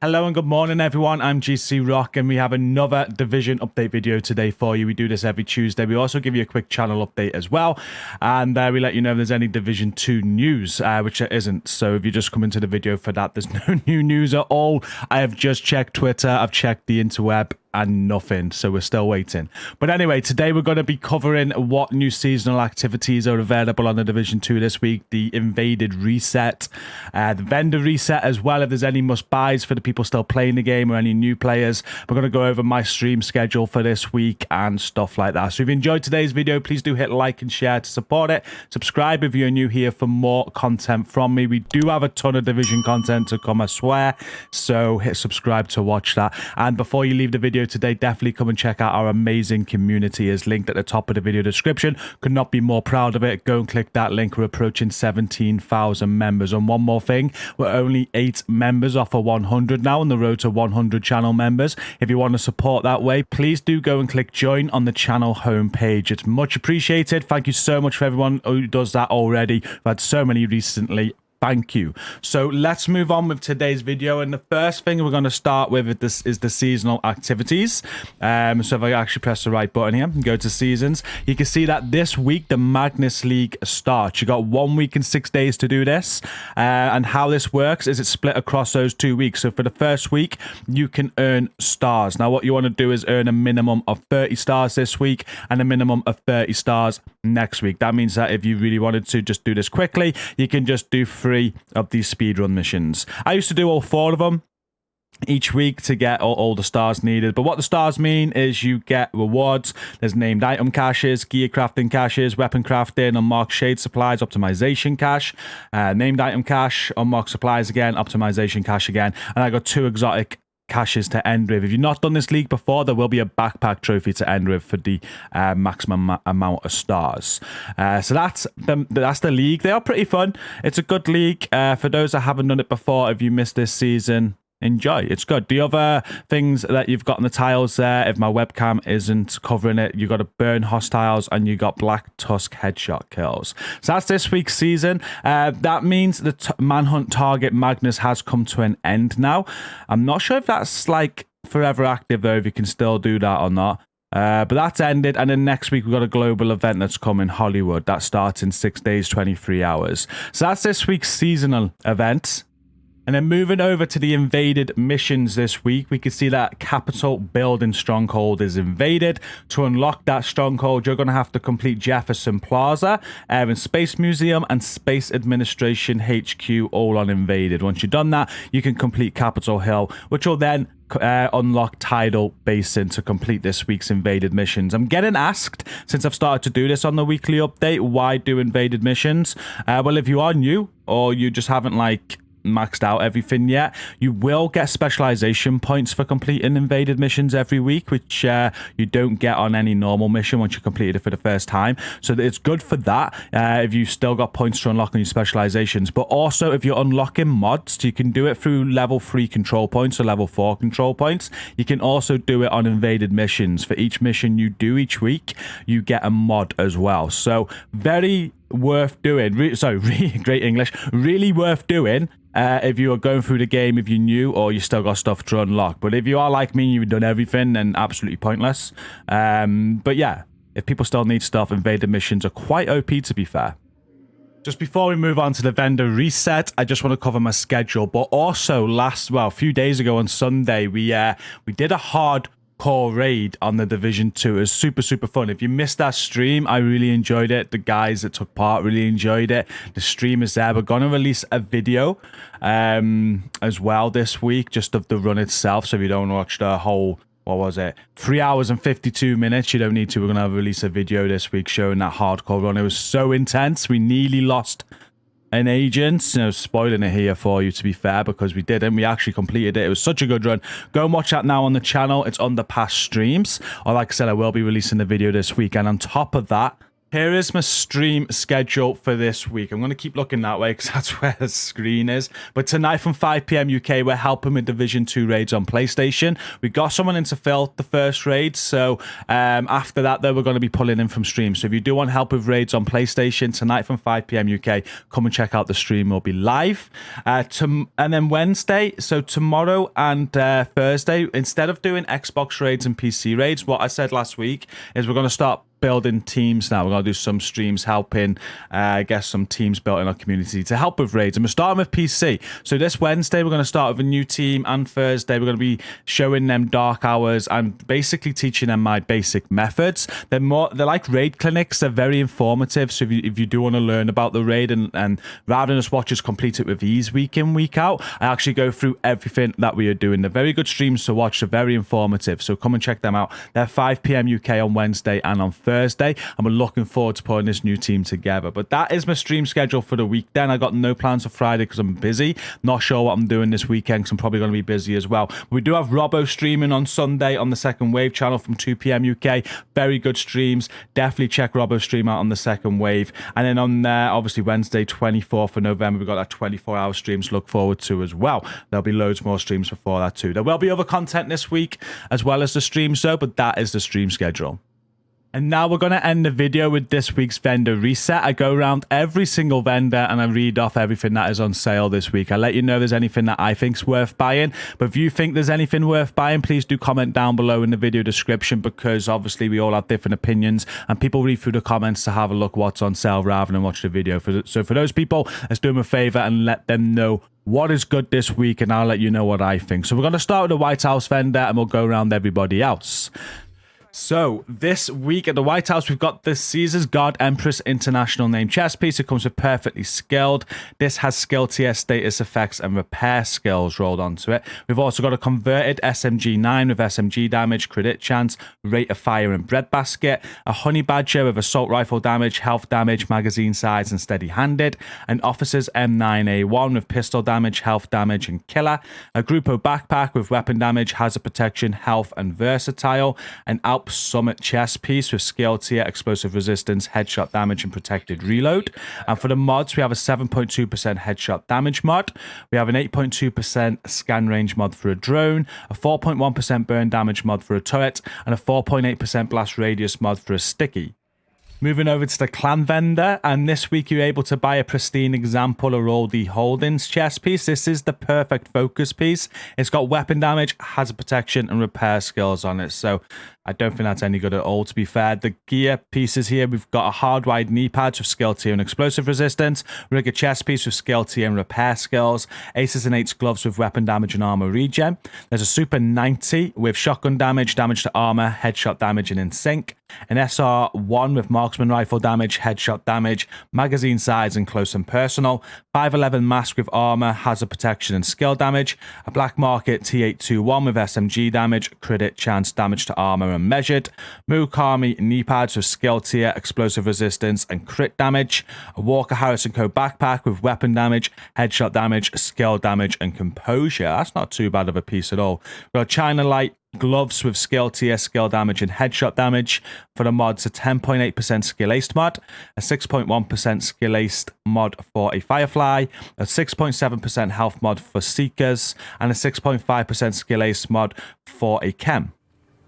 Hello and good morning everyone, I'm GCROCK and we have another Division update video today for you. We do this every Tuesday. We also give you a quick channel update as well, and we let you know if there's any Division 2 news, which there isn't. So if you just come into the video for that, there's no new news at all. I have just checked Twitter, I've checked the interweb, and nothing, so we're still waiting. But anyway, today we're going to be covering what new seasonal activities are available on the Division 2 this week, the Invaded Reset, the Vendor Reset as well, if there's any must-buys for the people still playing the game or any new players. We're going to go over my stream schedule for this week and stuff like that. So if you enjoyed today's video, please do hit like and share to support it. Subscribe if you're new here for more content from me. We do have a ton of Division content to come, I swear, so hit subscribe to watch that. And before you leave the video today, definitely come and check out our amazing community is linked at the top of the video description. Could not be more proud of it. Go and click that link. We're approaching 17,000 members. And one more thing, we're only 8 members off of 100 now on the road to 100 channel members. If you want to support that way, please do go and click join on the channel homepage. It's much appreciated. Thank you so much for everyone who does that already. We've had so many recently. Thank you. So let's move on with today's video, and the first thing we're going to start with is the seasonal activities. So if I actually press the right button here and go to seasons, you can see that this week the Magnus League starts. You got 1 week and 6 days to do this, and how this works is it's split across those 2 weeks. So for the first week you can earn stars. Now what you want to do is earn a minimum of 30 stars this week and a minimum of 30 stars next week. That means that if you really wanted to just do this quickly, you can just do 3 of these speedrun missions. I used to do all 4 of them each week to get all the stars needed. But what the stars mean is you get rewards. There's named item caches, gear crafting caches, weapon crafting, unmarked shade supplies, optimization cache, named item cache, unmarked supplies again, optimization cache again, and I got 2 exotic caches to end with. If you've not done this league before, there will be a backpack trophy to end with for the maximum amount of stars. So that's the league. They are pretty fun. It's a good league. For those that haven't done it before, if you missed this season, enjoy. It's good. The other things that you've got on the tiles there, if my webcam isn't covering it, you got to burn hostiles and you got black tusk headshot kills. So that's this week's season. That means the manhunt target Magnus has come to an end now. I'm not sure if that's like forever active though, if you can still do that or not. But that's ended, and then next week we've got a global event that's coming, Hollywood. That starts in 6 days, 23 hours. So that's this week's seasonal event. And then moving over to the invaded missions this week, we can see that Capitol Building Stronghold is invaded. To unlock that stronghold, you're going to have to complete Jefferson Plaza, Air and Space Museum, and Space Administration HQ all on invaded. Once you've done that, you can complete Capitol Hill, which will then unlock Tidal Basin to complete this week's invaded missions. I'm getting asked, since I've started to do this on the weekly update, why do invaded missions? Well, if you are new or you just haven't like maxed out everything yet, you will get specialization points for completing invaded missions every week, which you don't get on any normal mission once you completed it for the first time. So it's good for that if you've still got points to unlock on your specializations. But also if you're unlocking mods, you can do it through level 3 control points or level 4 control points. You can also do it on invaded missions. For each mission you do each week, you get a mod as well. So very worth doing. Great English. Really worth doing if you are going through the game, if you're new or you still got stuff to unlock. But if you are like me, you've done everything, then absolutely pointless. But yeah, if people still need stuff, invaded missions are quite OP, to be fair. Just before we move on to the vendor reset, I just want to cover my schedule. But also a few days ago on Sunday, we did a hard core raid on the Division 2. It was super fun. If you missed that stream, I really enjoyed it. The guys that took part really enjoyed it. The stream is there. We're going to release a video as well this week, just of the run itself. So if you don't watch the whole, what was it, 3 hours and 52 minutes, you don't need to. We're going to release a video this week showing that hardcore run. It was so intense. We nearly lost an agent, spoiling it here for you, to be fair, because we didn't. We actually completed it. It was such a good run. Go and watch that now on the channel. It's on the past streams, or like I said, I will be releasing the video this week. And on top of that, Here is my stream schedule for this week. I'm going to keep looking that way because that's where the screen is. But tonight from 5 p.m. UK, we're helping with Division 2 raids on PlayStation. We got someone in to fill the first raid. So after that, though, we're going to be pulling in from stream. So if you do want help with raids on PlayStation, tonight from 5 p.m. UK, come and check out the stream. We'll be live. And then Wednesday, so tomorrow and Thursday, instead of doing Xbox raids and PC raids, what I said last week is we're going to start building teams now. We're going to do some streams helping get some teams built in our community to help with raids. And we're starting with PC. So this Wednesday, we're going to start with a new team. And Thursday, we're going to be showing them dark hours and basically teaching them my basic methods. They're like raid clinics. They're very informative. So if you do want to learn about the raid and rather than just watch us complete it with ease week in, week out, I actually go through everything that we are doing. They're very good streams to watch. They're very informative. So come and check them out. They're 5 p.m. UK on Wednesday and on Thursday, and we're looking forward to putting this new team together. But that is my stream schedule for the week. Then I got no plans for Friday because I'm busy. Not sure what I'm doing this weekend because I'm probably going to be busy as well. But we do have Robbo streaming on Sunday on the Second Wave channel from 2 p.m. UK. Very good streams. Definitely check Robbo stream out on the Second Wave. And then on obviously Wednesday 24th of November, we've got that 24-hour stream to look forward to as well. There'll be loads more streams before that too. There will be other content this week as well as the streams though, but that is the stream schedule. And now we're going to end the video with this week's vendor reset. I go around every single vendor and I read off everything that is on sale this week. I let you know if there's anything that I think's worth buying. But if you think there's anything worth buying, please do comment down below in the video description, because obviously we all have different opinions and people read through the comments to have a look what's on sale rather than watch the video. So for those people, let's do them a favor and let them know what is good this week, and I'll let you know what I think. So we're going to start with the White House vendor and we'll go around everybody else. So this week at the White House, we've got the Caesar's God Empress International Name chess piece. It comes with perfectly skilled. This has skill tier, status effects, and repair skills rolled onto it. We've also got a converted SMG9 with SMG damage, crit chance, rate of fire, and breadbasket. A honey badger with assault rifle damage, health damage, magazine size, and steady-handed. An officer's M1A with pistol damage, health damage, and killer. A Grupo backpack with weapon damage, hazard protection, health, and versatile. An Alp Summit chest piece with skill tier, explosive resistance, headshot damage, and protected reload. And for the mods, we have a 7.2% headshot damage mod. We have an 8.2% scan range mod for a drone, a 4.1% burn damage mod for a turret, and a 4.8% blast radius mod for a sticky. Moving over to the clan vendor, and this week you're able to buy a pristine example of all the Holdings chess piece. This is the perfect focus piece. It's got weapon damage, hazard protection, and repair skills on it. So I don't think that's any good at all, to be fair. The gear pieces here, we've got a hardwired knee pads with skill tier and explosive resistance, rigger chest piece with skill tier and repair skills, aces and eights gloves with weapon damage and armor regen. There's a Super 90 with shotgun damage, damage to armor, headshot damage, and in sync. An SR1 with marksman rifle damage, headshot damage, magazine size, and close and personal. 511 mask with armor, hazard protection, and skill damage. A black market T821 with SMG damage, crit chance, damage to armor, and measured. Mukami knee pads with skill tier, explosive resistance, and crit damage. A Walker Harris & Co backpack with weapon damage, headshot damage, skill damage, and composure. That's not too bad of a piece at all. We've got China Light gloves with skill tier, skill damage, and headshot damage. For the mods, a 10.8% skill aced mod, a 6.1% skill aced mod for a Firefly, a 6.7% health mod for Seekers, and a 6.5% skill aced mod for a Chem.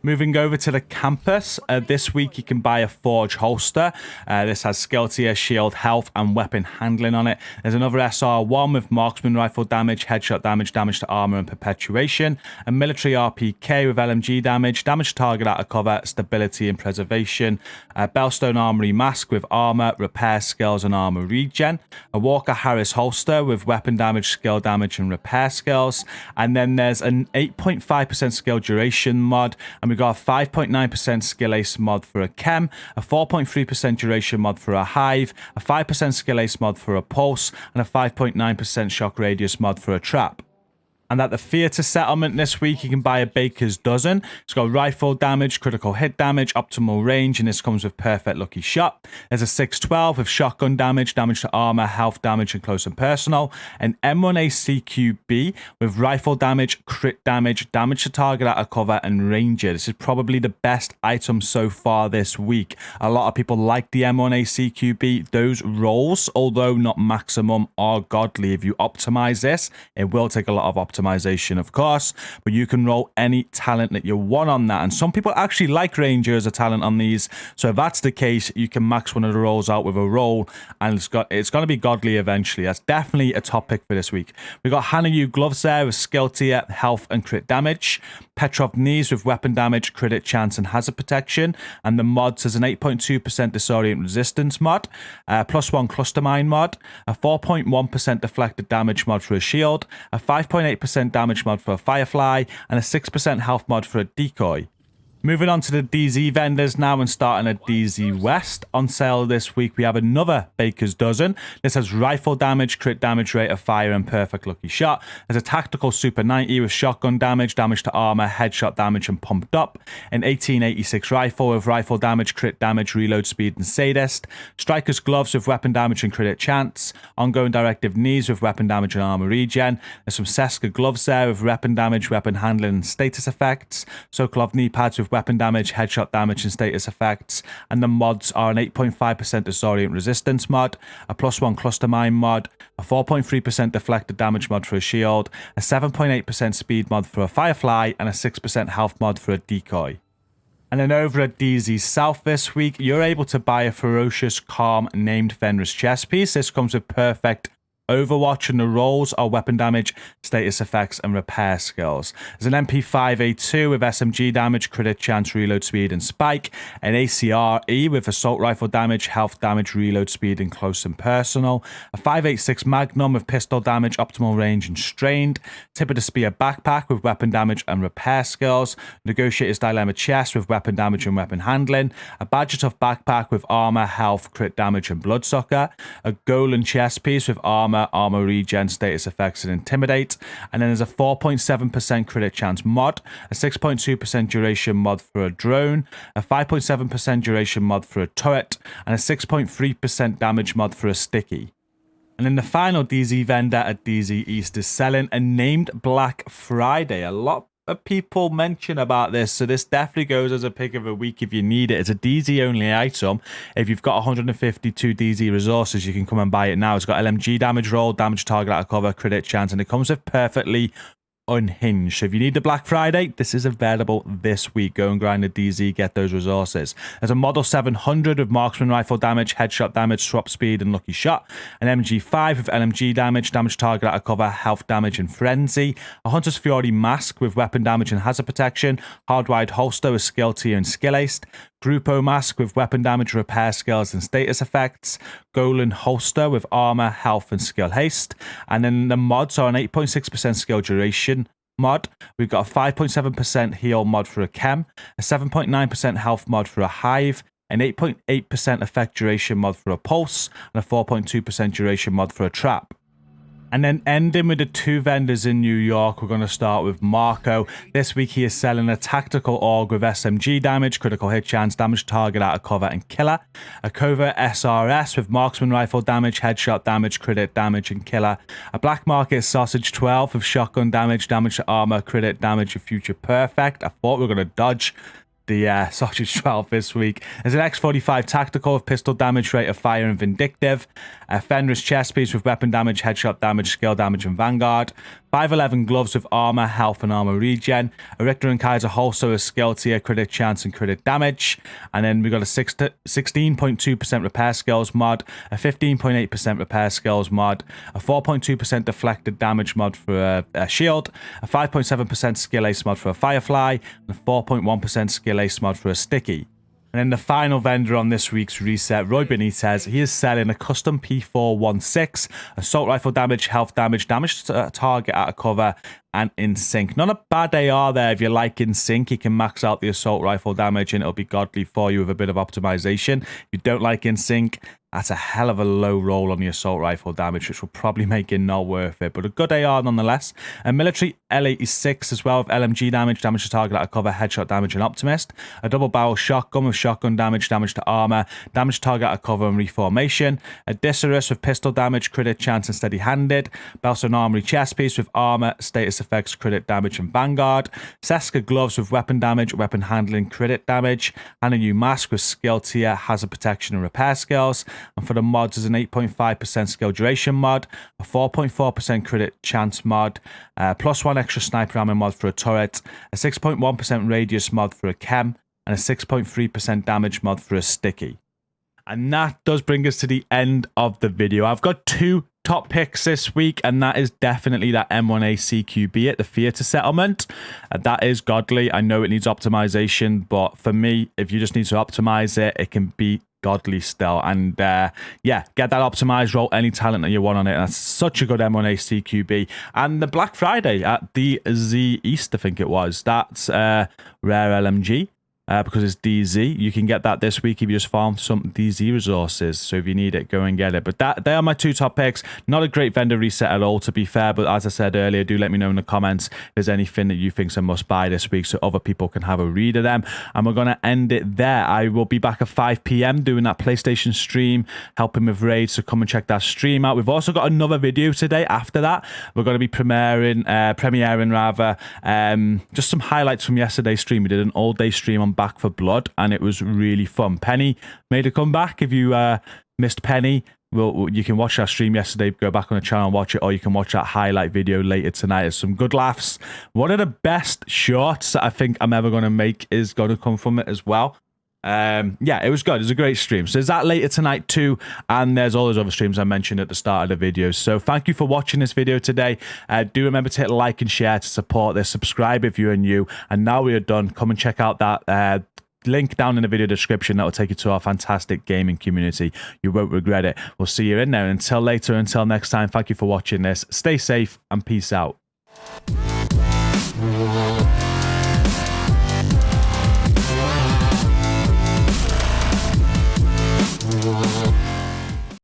Moving over to the campus, this week you can buy a Forge holster. This has skill tier, shield, health, and weapon handling on it. There's another SR1 with marksman rifle damage, headshot damage, damage to armor, and perpetuation. A military RPK with LMG damage, damage to target out of cover, stability, and preservation. A Bellstone Armory mask with armor, repair skills, and armor regen. A Walker Harris holster with weapon damage, skill damage, and repair skills. And then there's an 8.5% skill duration mod. And we've got a 5.9% skill ace mod for a Chem, a 4.3% duration mod for a Hive, a 5% skill ace mod for a Pulse, and a 5.9% shock radius mod for a Trap. And at the theatre settlement this week, you can buy a baker's dozen. It's got rifle damage, critical hit damage, optimal range, and this comes with perfect lucky shot. There's a 612 with shotgun damage, damage to armor, health damage, and close and personal. An M1A CQB with rifle damage, crit damage, damage to target out of cover, and ranger. This is probably the best item so far this week. A lot of people like the M1A CQB. Those rolls, although not maximum, are godly. If you optimize this, it will take a lot of optimization, of course, but you can roll any talent that you want on that. And some people actually like ranger as a talent on these. So if that's the case, you can max one of the rolls out with a roll, and it's going to be godly eventually. That's definitely a top pick for this week. We got Hanayu gloves there with skill tier, health, and crit damage. Petrov knees with weapon damage, crit chance, and hazard protection. And the mods has an 8.2% disorient resistance mod, +1 cluster mine mod, a 4.1% deflected damage mod for a shield, a 5.8% damage mod for a firefly, and a 6% health mod for a decoy. Moving on to the DZ vendors now and starting at DZ West. On sale this week, we have another baker's dozen. This has rifle damage, crit damage rate of fire, and perfect lucky shot. There's a tactical super 90 with shotgun damage, damage to armor, headshot damage, and pumped up. An 1886 rifle with rifle damage, crit damage, reload speed, and sadist. Striker's gloves with weapon damage and crit chance. Ongoing directive knees with weapon damage and armor regen. There's some Seska gloves there with weapon damage, weapon handling, and status effects. Sokolov knee pads with weapon damage, headshot damage, and status effects. And the mods are an 8.5% disorient resistance mod, a +1 cluster mine mod, a 4.3% deflected damage mod for a shield, a 7.8% speed mod for a firefly, and a 6% health mod for a decoy. And then over at DZ South this week, you're able to buy a Ferocious Calm named Fenris chest piece. This comes with perfect Overwatch, and the rolls are weapon damage, status effects, and repair skills. There's an MP5A2 with SMG damage, crit chance, reload speed, and spike. An ACRE with assault rifle damage, health damage, reload speed, and close and personal. A 5.86 Magnum with pistol damage, optimal range, and strained. Tip of the Spear backpack with weapon damage and repair skills. Negotiator's Dilemma chest with weapon damage and weapon handling. A Badger Tough backpack with armor, health, crit damage, and bloodsucker. A Golan chest piece with armor regen, status effects, and intimidate. And then there's a 4.7% crit chance mod, a 6.2% duration mod for a drone, a 5.7% duration mod for a turret, and a 6.3% damage mod for a sticky. And then the final DZ vendor at DZ East is selling a named Black Friday. A lot of people mention about this, so this definitely goes as a pick of a week if you need it. It's a DZ only item. If you've got 152 DZ resources, you can come and buy it now. It's got LMG damage roll, damage target out of cover, crit chance, and it comes with perfectly unhinged. So if you need the Black Friday, this is available this week. Go and grind the DZ, get those resources. There's a Model 700 with marksman rifle damage, headshot damage, swap speed, and lucky shot. An MG5 with LMG damage, damage target out of cover, health damage, and frenzy. A Hunter's Fury mask with weapon damage and hazard protection. Hardwired holster with skill tier and skill aced. Grupo mask with weapon damage, repair skills, and status effects. Golan holster with armor, health, and skill haste. And then the mods are an 8.6% skill duration mod. We've got a 5.7% heal mod for a chem, a 7.9% health mod for a hive, an 8.8% effect duration mod for a pulse, and a 4.2% duration mod for a trap. And then ending with the two vendors in New York, we're going to start with Marco. This week he is selling a tactical org with SMG damage, critical hit chance, damage target out of cover, and killer. A covert SRS with marksman rifle damage, headshot damage, crit damage, and killer. A black market sausage 12 with shotgun damage, damage to armor, crit damage, and future perfect. I thought we were going to dodge the sausage 12 this week. There's an X45 tactical with pistol damage, rate of fire, and vindictive. A Fenris chest piece with weapon damage, headshot damage, skill damage, and vanguard. 511 gloves with armor, health, and armor regen. A Richter and Kaiser holster with skill tier, crit chance, and crit damage. And then we got a 16.2% repair skills mod, a 15.8% repair skills mod, a 4.2% deflected damage mod for a shield, a 5.7% skill ace mod for a firefly, and a 4.1% skill ace mod for a sticky. And then the final vendor on this week's reset, Roy Benitez, he is selling a custom P416, assault rifle damage, health damage, damage to target out of cover, and in sync. Not a bad AR there. If you like in sync, you can max out the assault rifle damage and it'll be godly for you with a bit of optimization. If you don't like in sync, That's a hell of a low roll on the assault rifle damage, which will probably make it not worth it. But a good AR nonetheless. A military L86 as well with LMG damage, damage to target out of cover, headshot damage, and optimist. A double barrel shotgun with shotgun damage, damage to armor, damage to target out of cover, and reformation. A Disarus with pistol damage, crit chance, and steady handed. Belson armory chest piece with armor, status effects, crit damage, and vanguard. Seska gloves with weapon damage, weapon handling, crit damage. And a new mask with skill tier, hazard protection, and repair skills. And for the mods, there's an 8.5% skill duration mod, a 4.4% crit chance mod, +1 extra sniper ammo mod for a turret, a 6.1% radius mod for a chem, and a 6.3% damage mod for a sticky. And that does bring us to the end of the video. I've got 2 top picks this week, and that is definitely that M1A CQB at the theater settlement. That is godly. I know it needs optimization, but for me, if you just need to optimize it, it can be godly still. And yeah, get that optimized, roll any talent that you want on it. That's such a good M1A CQB. And the Black Friday at DZ East, I think it was, that's rare LMG. Because it's DZ, you can get that this week if you just farm some DZ resources. So if you need it, go and get it. But they are my 2 top picks. Not a great vendor reset at all, to be fair. But as I said earlier, do let me know in the comments if there's anything that you think's a must buy this week, so other people can have a read of them. And we're gonna end it there. I will be back at 5 PM doing that PlayStation stream, helping with raids. So come and check that stream out. We've also got another video today. After that, we're going to be premiering just some highlights from yesterday's stream. We did an all-day stream on Back for Blood, and it was really fun. Penny made a comeback. If you missed Penny, well, you can watch that stream yesterday, go back on the channel and watch it, or you can watch that highlight video later tonight. There's some good laughs. One of the best shorts that I think I'm ever going to make is going to come from it as well. Yeah, it was good. It was a great stream. So there's that later tonight too, and there's all those other streams I mentioned at the start of the video. So thank you for watching this video today. Do remember to hit like and share to support this. Subscribe if you're new. And now we are done. Come and check out that link down in the video description. That will take you to our fantastic gaming community. You won't regret it. We'll see you in there. Until later, until next time, thank you for watching this. Stay safe and peace out.